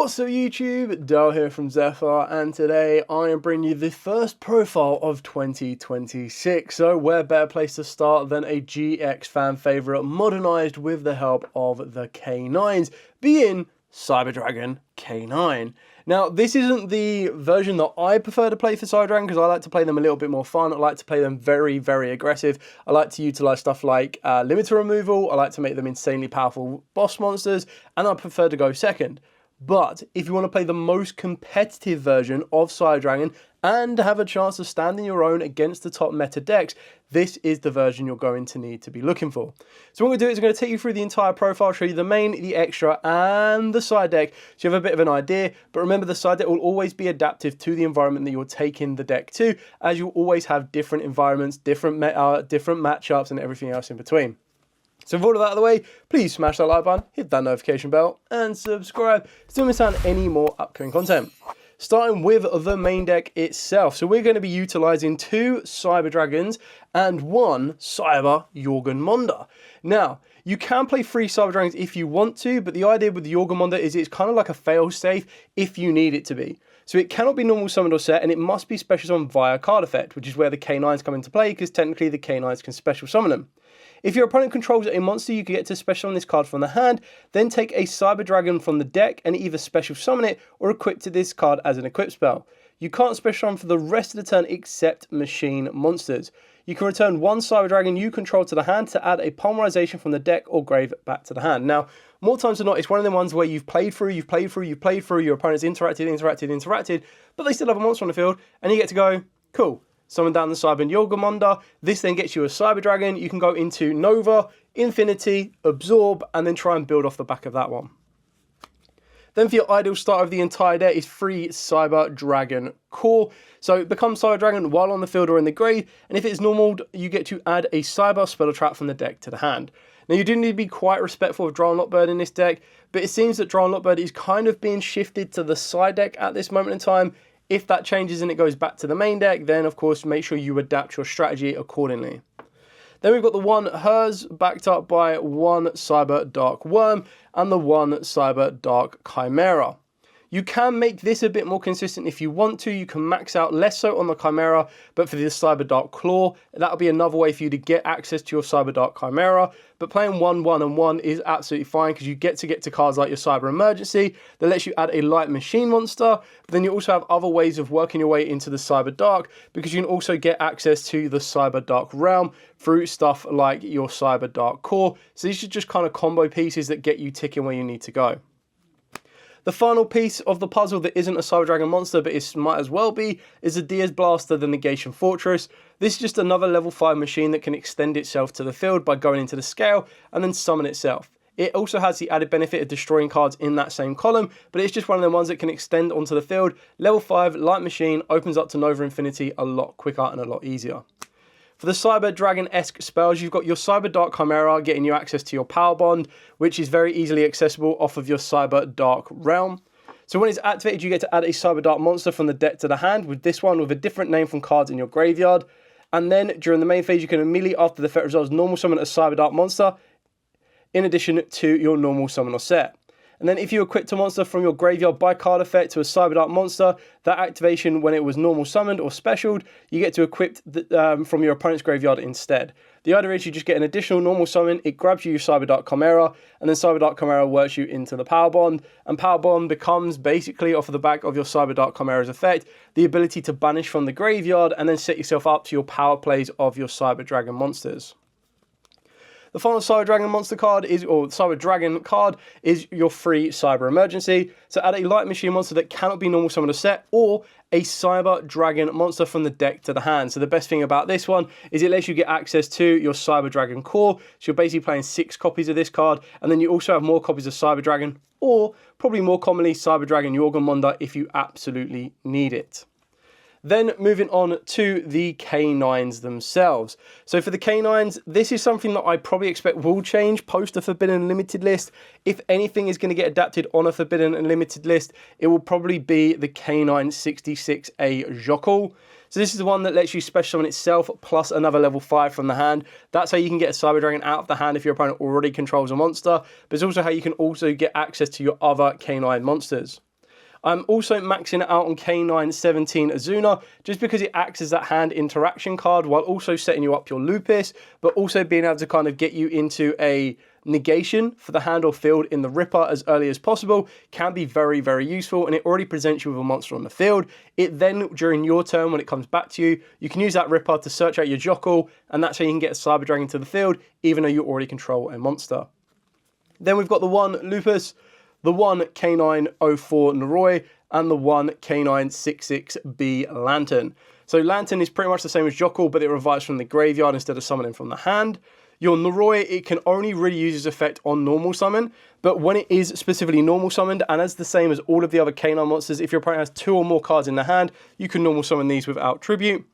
What's up YouTube, Dale here from Zephyr, and today I am bringing you the first profile of 2026. So where better place to start than a GX fan favourite modernised with the help of the K9s, being Cyber Dragon K9. Now this isn't the version that I prefer to play for Cyber Dragon because I like to play them a little bit more fun. I like to play them very, very aggressive. I like to utilise stuff like limiter removal. I like to make them insanely powerful boss monsters, and I prefer to go second. But if you want to play the most competitive version of Cyber Dragon and have a chance to stand in your own against the top meta decks, this is the version you're going to need to be looking for. So what we're going to do is I'm going to take you through the entire profile, show you the main, the extra, and the side deck, so you have a bit of an idea. But remember, the side deck will always be adaptive to the environment that you're taking the deck to, as you always have different environments, different meta, different matchups, and everything else in between. So with all of that out of the way, please smash that like button, hit that notification bell, and subscribe so you don't miss out on any more upcoming content. Starting with the main deck itself. So we're going to be utilising 2 Cyber Dragons and 1 Cyber Yugioh. Now, you can play 3 Cyber Dragons if you want to, but the idea with the Yugioh is it's kind of like a fail-safe if you need it to be. So it cannot be normal summoned or set, and it must be special summoned via card effect, which is where the K9s come into play, because technically the K9s can special summon them. If your opponent controls a monster, you can get to special summon this card from the hand, then take a Cyber Dragon from the deck and either special summon it or equip to this card as an equip spell. You can't special summon for the rest of the turn except machine monsters. You can return 1 Cyber Dragon you control to the hand to add a polymerization from the deck or grave back to the hand. Now, more times than not, it's one of the ones where you've played through, your opponent's interacted, but they still have a monster on the field, and you get to go, cool. Summon down the Cyber Yugioh. This then gets you a Cyber Dragon. You can go into Nova, Infinity, Absorb, and then try and build off the back of that one. Then for your ideal start of the entire deck is 3 Cyber Dragon Core. So become Cyber Dragon while on the field or in the grave, and if it's normal, you get to add a Cyber Spell Trap from the deck to the hand. Now you do need to be quite respectful of Drown Lockbird in this deck, but it seems that Drown Lockbird is kind of being shifted to the side deck at this moment in time. If that changes and it goes back to the main deck, then of course make sure you adapt your strategy accordingly. Then we've got the 1 Hers backed up by 1 Cyber Dark Worm and the 1 Cyber Dark Chimera. You can make this a bit more consistent if you want to. You can max out less so on the Chimera, but for the Cyber Dark Claw, that'll be another way for you to get access to your Cyber Dark Chimera. But playing 1, 1, and 1 is absolutely fine because you get to cards like your Cyber Emergency that lets you add a light machine monster. But then you also have other ways of working your way into the Cyber Dark because you can also get access to the Cyber Dark Realm through stuff like your Cyber Dark Core. So these are just kind of combo pieces that get you ticking where you need to go. The final piece of the puzzle that isn't a Cyber Dragon monster, but it might as well be, is the Diaz Blaster, the Negation Fortress. This is just another level 5 machine that can extend itself to the field by going into the scale and then summon itself. It also has the added benefit of destroying cards in that same column, but it's just one of the ones that can extend onto the field. Level 5, light machine, opens up to Nova Infinity a lot quicker and a lot easier. For the Cyber Dragon-esque spells, you've got your Cyber Dark Chimera getting you access to your Power Bond, which is very easily accessible off of your Cyber Dark Realm. So when it's activated, you get to add a Cyber Dark monster from the deck to the hand, with this one with a different name from cards in your graveyard. And then during the main phase, you can immediately after the effect resolves normal summon a Cyber Dark monster, in addition to your normal summon or set. And then if you equipped a monster from your graveyard by card effect to a Cyber Dark monster, that activation when it was normal summoned or specialed, you get to equip from your opponent's graveyard instead. The idea is you just get an additional normal summon, it grabs you your Cyber Dark Chimera, and then Cyber Dark Chimera works you into the Power Bond, and Power Bond becomes basically off of the back of your Cyber Dark Chimera's effect, the ability to banish from the graveyard and then set yourself up to your power plays of your Cyber Dragon monsters. The final Cyber Dragon monster card Cyber Dragon card is your free Cyber Emergency. So add a light machine monster that cannot be normal summoned or set, or a Cyber Dragon monster from the deck to the hand. So the best thing about this one is it lets you get access to your Cyber Dragon Core. So you're basically playing 6 copies of this card, and then you also have more copies of Cyber Dragon, or probably more commonly Cyber Dragon Yugioh if you absolutely need it. Then moving on to the K9s themselves. So for the K9s, this is something that I probably expect will change post a Forbidden Unlimited list. If anything is going to get adapted on a Forbidden Unlimited list, it will probably be the K9 66A Yugioh. So this is the one that lets you special summon itself plus another level 5 from the hand. That's how you can get a Cyber Dragon out of the hand if your opponent already controls a monster. But it's also how you can also get access to your other K9 monsters. I'm also maxing it out on K9 17 Azuna, just because it acts as that hand interaction card while also setting you up your Lupus, but also being able to kind of get you into a negation for the hand or field in the Ripper as early as possible can be very, very useful, and it already presents you with a monster on the field. It then, during your turn, when it comes back to you, you can use that Ripper to search out your Yugioh, and that's how you can get a Cyber Dragon to the field, even though you already control a monster. Then we've got the one Lupus, the one K904 Noroi, and the one K966B Lantern. So Lantern is pretty much the same as Yugioh, but it revives from the graveyard instead of summoning from the hand. Your Noroi, it can only really use its effect on normal summon, but when it is specifically normal summoned, and as the same as all of the other K9 monsters, if your opponent has 2 or more cards in the hand, you can normal summon these without tribute.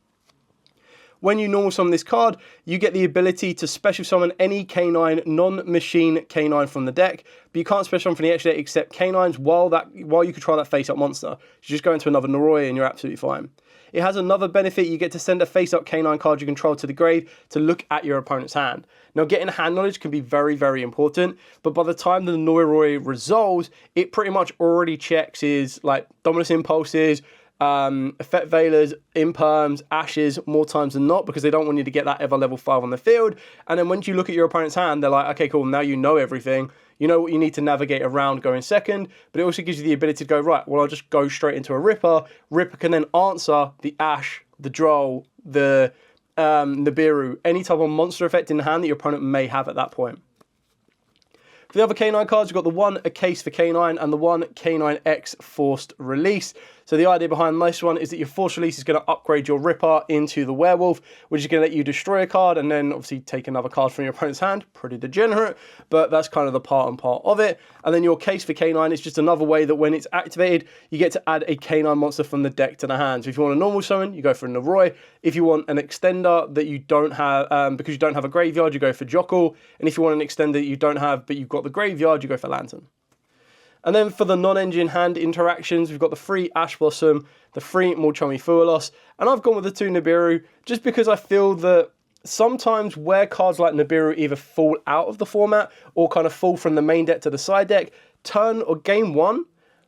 When you normal summon this card, you get the ability to special summon any K9 non-machine K9 from the deck, but you can't special summon from the extra deck except K9s while you control that face-up monster. You just go into another Noroi and you're absolutely fine. It has another benefit. You get to send a face-up K9 card you control to the grave to look at your opponent's hand. Now, getting hand knowledge can be very, very important, but by the time the Noroi resolves, it pretty much already checks his like Dominus Impulses, Effect Veilers, Imperms, Ashes more times than not, because they don't want you to get that ever level 5 on the field. And then once you look at your opponent's hand, they're like, okay, cool, now you know everything. You know what you need to navigate around going second, but it also gives you the ability to go, right, well, I'll just go straight into a Ripper. Ripper can then answer the Ash, the Droll, the Nibiru, any type of monster effect in the hand that your opponent may have at that point. For the other K9 cards, we've got the one A Case for K9 and the one K9X Forced Release. So the idea behind this one is that your Forced Release is going to upgrade your Ripper into the Werewolf, which is going to let you destroy a card and then obviously take another card from your opponent's hand. Pretty degenerate, but that's kind of the part and part of it. And then your Case for K9 is just another way that when it's activated, you get to add a K9 monster from the deck to the hand. So if you want a normal summon, you go for a Noroi. If you want an extender that you don't have, because you don't have a graveyard, you go for Yugioh. And if you want an extender that you don't have, but you've got the graveyard, you go for Lantern. And then for the non-engine hand interactions, we've got the 3 Ash Blossom, the 3 Mulchami Fuelos, and I've gone with the 2 Nibiru, just because I feel that sometimes where cards like Nibiru either fall out of the format or kind of fall from the main deck to the side deck, turn or game 1,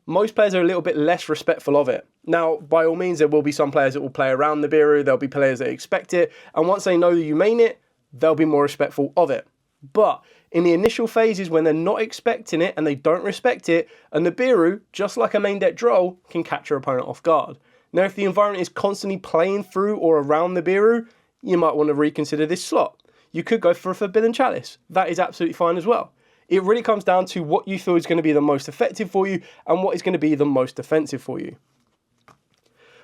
most players are a little bit less respectful of it. Now, by all means, there will be some players that will play around Nibiru, there'll be players that expect it, and once they know that you main it, they'll be more respectful of it. But in the initial phases when they're not expecting it and they don't respect it, a Nibiru, just like a main deck Droll, can catch your opponent off guard. Now, if the environment is constantly playing through or around Nibiru, you might want to reconsider this slot. You could go for a Forbidden Chalice. That is absolutely fine as well. It really comes down to what you feel is going to be the most effective for you and what is going to be the most defensive for you.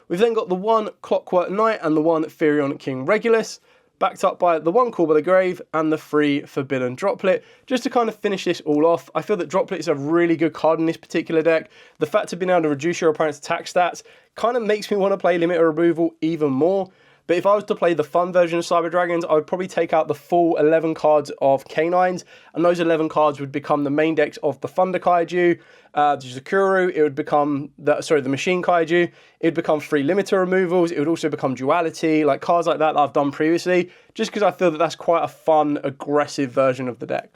We've then got the one Clockwork Knight and the one Therion King Regulus, backed up by the one Call by the Grave and the 3 Forbidden Droplet. Just to kind of finish this all off, I feel that Droplet is a really good card in this particular deck. The fact of being able to reduce your opponent's attack stats kind of makes me want to play Limiter Removal even more. But if I was to play the fun version of Cyber Dragons, I would probably take out the full 11 cards of K9s, and those 11 cards would become the main decks of the Thunder Kaiju, the Zakuru, it would become, the Machine Kaiju, it would become 3 Limiter Removals, it would also become Duality, like cards like that I've done previously, just because I feel that that's quite a fun, aggressive version of the deck.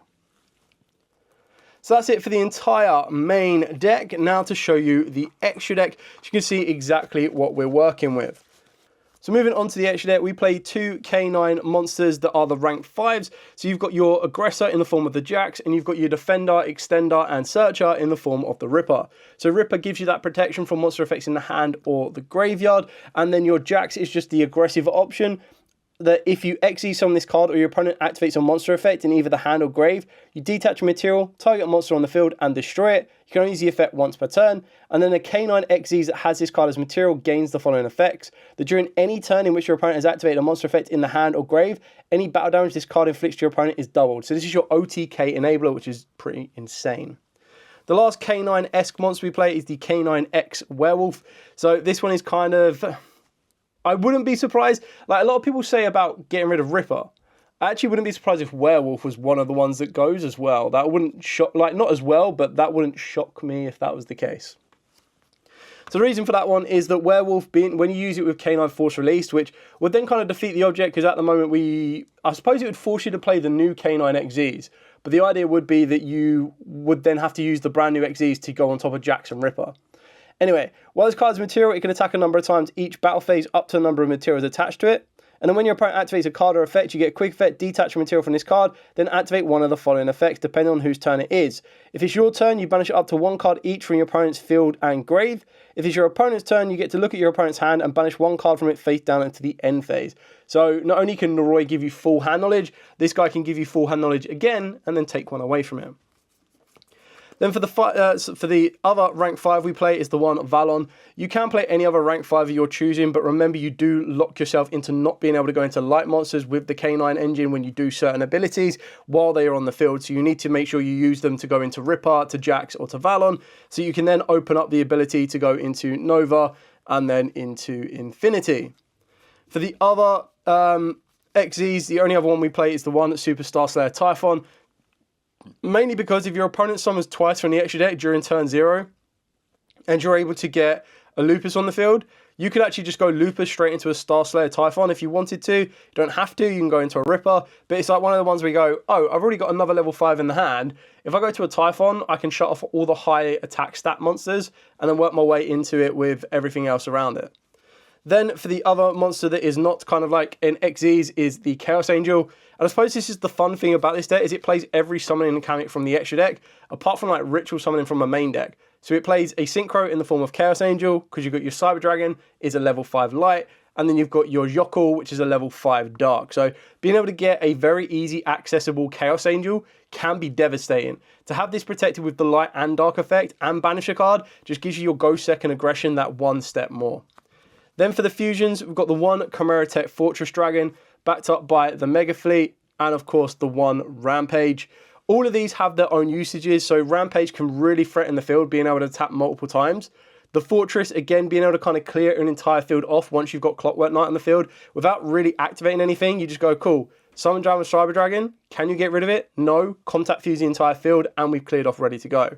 So that's it for the entire main deck. Now to show you the extra deck, so you can see exactly what we're working with. So moving on to the extra deck, we play 2 K9 monsters that are the rank 5s. So you've got your Aggressor in the form of the Jax, and you've got your Defender, Extender, and Searcher in the form of the Ripper. So Ripper gives you that protection from monster effects in the hand or the graveyard, and then your Jax is just the aggressive option, that if you XE summon this card or your opponent activates a monster effect in either the hand or grave, you detach a material, target a monster on the field, and destroy it. You can only use the effect once per turn. And then the K9 XEs that has this card as material gains the following effects: that during any turn in which your opponent has activated a monster effect in the hand or grave, any battle damage this card inflicts to your opponent is doubled. So this is your OTK enabler, which is pretty insane. The last K9-esque monster we play is the K9X Werewolf. So this one is kind of, I wouldn't be surprised, like a lot of people say about getting rid of Ripper. I actually wouldn't be surprised if Werewolf was one of the ones that goes as well. That wouldn't shock, like not as well, but that wouldn't shock me if that was the case. So the reason for that one is that Werewolf, when you use it with K9 Force Released, which would then kind of defeat the object, because at the moment I suppose it would force you to play the new K9 XZs, but the idea would be that you would then have to use the brand new XZs to go on top of Jax and Ripper. Anyway, while this card's material, it can attack a number of times each battle phase up to a number of materials attached to it. And then when your opponent activates a card or effect, you get a quick effect, detach a material from this card, then activate one of the following effects, depending on whose turn it is. If it's your turn, you banish it up to one card each from your opponent's field and grave. If it's your opponent's turn, you get to look at your opponent's hand and banish one card from it face down into the end phase. So not only can Noroi give you full hand knowledge, this guy can give you full hand knowledge again, and then take one away from him. Then for the other rank 5 we play is the one Valon. You can play any other rank 5 of your choosing, but remember you do lock yourself into not being able to go into light monsters with the K9 engine when you do certain abilities while they are on the field. So you need to make sure you use them to go into Ripper, to Jax, or to Valon. So you can then open up the ability to go into Nova and then into Infinity. For the other XZs, the only other one we play is the one Super Star Slayer Typhon. Mainly because if your opponent summons twice from the extra deck during turn 0 and you're able to get a Lupus on the field, you could actually just go Lupus straight into a Star Slayer Typhon if you wanted to. You don't have to, you can go into a Ripper, but it's like one of the ones where you go, oh, I've already got another level 5 in the hand. If I go to a Typhon, I can shut off all the high attack stat monsters and then work my way into it with everything else around it. Then for the other monster that is not kind of like an XZs is the Chaos Angel. And I suppose this is the fun thing about this deck is it plays every summoning mechanic from the extra deck, apart from like ritual summoning from a main deck. So it plays a Synchro in the form of Chaos Angel, because you've got your Cyber Dragon is a level 5 light, and then you've got your Yugioh, which is a level 5 dark. So being able to get a very easy, accessible Chaos Angel can be devastating. To have this protected with the light and dark effect and banish a card just gives you your Ghost Second Aggression that one step more. Then for the fusions, we've got the one Chimera Tech Fortress Dragon, backed up by the Mega Fleet, and of course the one Rampage. All of these have their own usages, so Rampage can really threaten the field, being able to tap multiple times. The Fortress, again, being able to kind of clear an entire field off once you've got Clockwork Knight on the field, without really activating anything. You just go, cool, summon down with Cyber Dragon, can you get rid of it? No, contact fuse the entire field, and we've cleared off, ready to go.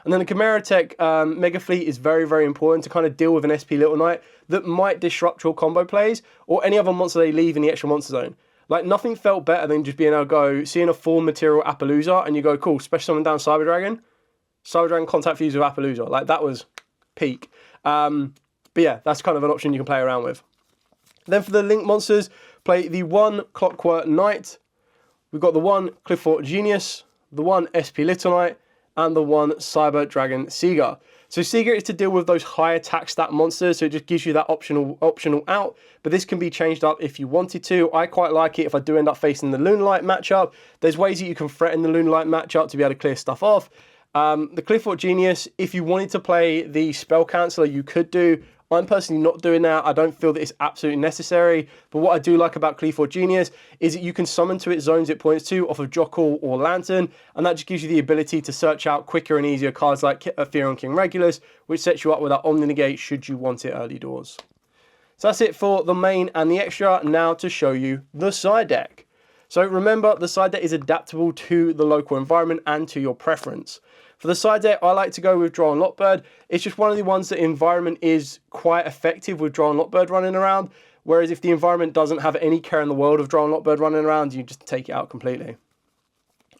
And then the Chimera Tech Mega Fleet is very, very important to kind of deal with an SP Little Knight that might disrupt your combo plays or any other monster they leave in the extra monster zone. Like, nothing felt better than just being able to go, seeing a full material Appaloosa, and you go, cool, special summon down Cyber Dragon contact fuse with Appaloosa. Like, that was peak. But yeah, that's kind of an option you can play around with. Then for the Link monsters, play the one Clockwork Knight. We've got the one Cliffort Genius, the one SP Little Knight, and the one Cyber Dragon Seeger. So Seeger is to deal with those high attack stat monsters, so it just gives you that optional out, but this can be changed up if you wanted to. I quite like it if I do end up facing the Moonlight matchup. There's ways that you can threaten the Moonlight matchup to be able to clear stuff off. The Cliffort Genius, if you wanted to play the Spell Canceller, you could do. I'm personally not doing that. I don't feel that it's absolutely necessary. But what I do like about Cliffort Genius is that you can summon to its zones it points to off of Jockle or Lantern, and that just gives you the ability to search out quicker and easier cards like Therion King Regulus, which sets you up with that Omni Negate should you want it early doors. So that's it for the main and the extra. Now to show you the side deck. So remember, the side deck is adaptable to the local environment and to your preference. For the side deck, I like to go with Droll and Lockbird. It's just one of the ones that environment is quite effective with Droll and Lockbird running around. Whereas if the environment doesn't have any care in the world of Droll and Lockbird running around, you just take it out completely.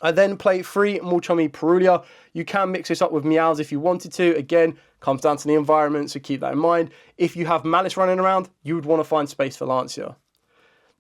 I then play 3 Mulchummy Perulia. You can mix this up with Meows if you wanted to. Again, comes down to the environment, so keep that in mind. If you have Malice running around, you would want to find space for Lancia.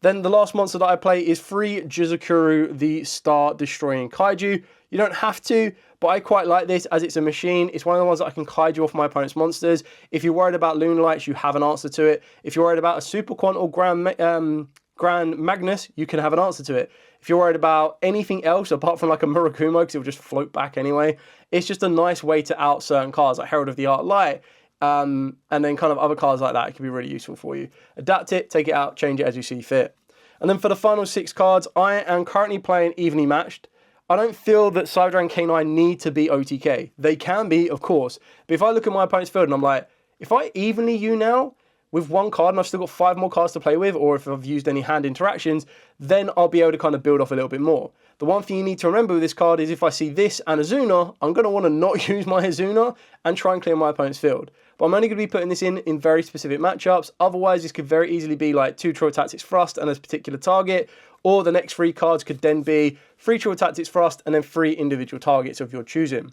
Then the last monster that I play is 3 Jizukuru, the Star Destroying Kaiju. You don't have to, but I quite like this as it's a machine. It's one of the ones that I can kaiju off my opponent's monsters. If you're worried about Lunalights, you have an answer to it. If you're worried about a Super Quant or Grand Magnus, you can have an answer to it. If you're worried about anything else apart from like a Murakumo, because it will just float back anyway, it's just a nice way to out certain cards like Herald of the Art Light. And then kind of other cards like that, it can be really useful for you. Adapt it, take it out, change it as you see fit. And then for the final 6 cards, I am currently playing Evenly Matched. I don't feel that Cyber Dragon K9 need to be OTK. They can be, of course. But if I look at my opponent's field and I'm like, if I evenly you now with 1 card and I've still got 5 more cards to play with, or if I've used any hand interactions, then I'll be able to kind of build off a little bit more. The one thing you need to remember with this card is if I see this and Azuna, I'm going to want to not use my Azuna and try and clear my opponent's field. But I'm only going to be putting this in very specific matchups. Otherwise, this could very easily be like 2 Troll Tactics Thrust and a particular target, or the next 3 cards could then be 3 Troll Tactics Thrust and then 3 individual targets of your choosing.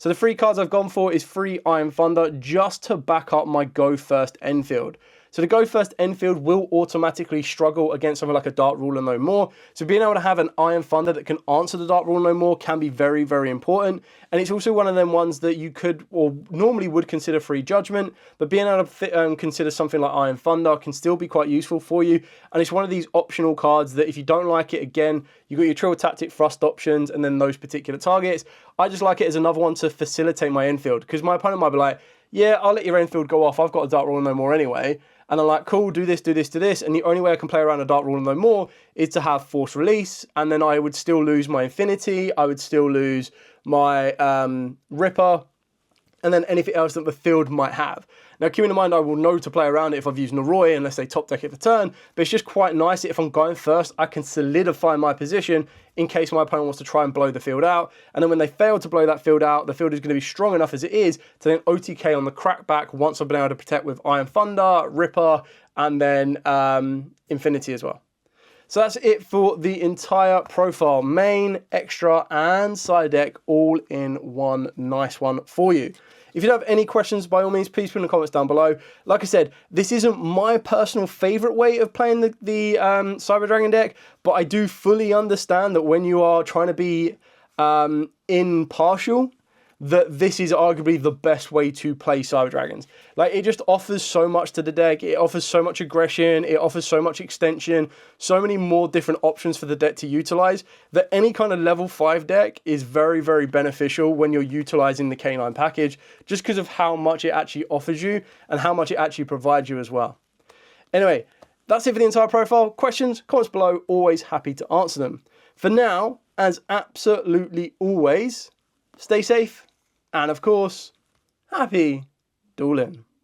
So the 3 cards I've gone for is 3 Iron Thunder just to back up my Go First Enfield. So the Go First Enfield will automatically struggle against something like a Dark Ruler No More. So being able to have an Iron Thunder that can answer the Dark Ruler No More can be very, very important. And it's also one of them ones that you could, or normally would consider Free Judgment, but being able to consider something like Iron Thunder can still be quite useful for you. And it's one of these optional cards that if you don't like it, again, you've got your Trill Tactic Thrust options and then those particular targets. I just like it as another one to facilitate my Enfield, because my opponent might be like, yeah, I'll let your Enfield go off. I've got a Dark Ruler No More anyway. And I'm like, cool, do this, do this, do this. And the only way I can play around a Dark Ruler No More is to have Force Release. And then I would still lose my Infinity. I would still lose my Ripper. And then anything else that the field might have. Now, keep in mind, I will know to play around it if I've used Noroi, unless they top deck it for turn. But it's just quite nice that if I'm going first, I can solidify my position in case my opponent wants to try and blow the field out. And then when they fail to blow that field out, the field is going to be strong enough as it is to then OTK on the crackback once I've been able to protect with Iron Thunder, Ripper, and then Infinity as well. So that's it for the entire profile. Main, extra, and side deck all in one nice one for you. If you have any questions, by all means, please put in the comments down below. Like I said, this isn't my personal favorite way of playing the Cyber Dragon deck, but I do fully understand that when you are trying to be impartial, that this is arguably the best way to play Cyber Dragons. Like, it just offers so much to the deck. It offers so much aggression. It offers so much extension. So many more different options for the deck to utilize that any kind of level 5 deck is very, very beneficial when you're utilizing the K9 package, just because of how much it actually offers you and how much it actually provides you as well. Anyway, that's it for the entire profile. Questions, comments below, always happy to answer them. For now, as absolutely always, stay safe. And of course, happy dueling.